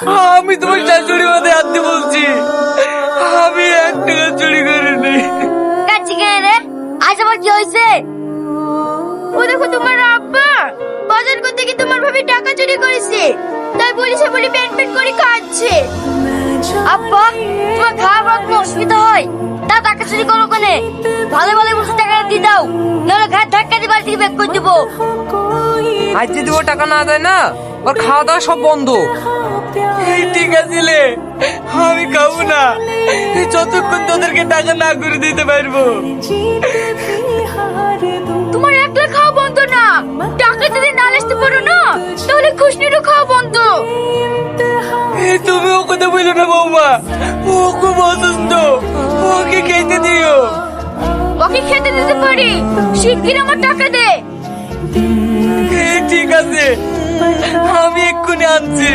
আমি তোমার শাশুড়ি মাথায় হাত দিয়ে বলছি, আমি 1 টাকা চুরি করিনি। কাচ্চি কে রে? আজ আবার কি হয়েছে? ও দেখো তোমার আব্বা বাজার করতে গিয়ে তোমার ভাবি টাকা চুরি করেছে, তাই পুলিশে বলি প্যান প্যান করে খাচ্ছে। আব্বা তোমার খাওয়া বড় কোনো অসুবিধা হয় তা টাকা চুরি করো কেনে? ভালো ভালো বসে টাকা দিয়ে দাও, নাহলে ঘাট ধাক্কা দিয়ে বাড়ি থেকে বের করে দেবো। আজ যদি ও টাকা না দেয় না, ওর খাওয়া দাওয়া সব বন্ধ। ঠিক আছে লে, আমি খাবো না যতক্ষণ তোদেরকে টাকা না করে দিতে পারবো। তোমার একলা খাওয়া বন্ধ না, টাকা যদি না আসতে পারো না তাহলে খুশনিরও খাওয়া বন্ধ। তুমি ও কথা বলো না বৌমা, ও খুব অসুস্থ, ওকে খেতে দিও। ওকে খেতে দিতে পারি, শিগগির আমার টাকা দে। ঠিক আছে, আমি এক্ষুনি আনছি।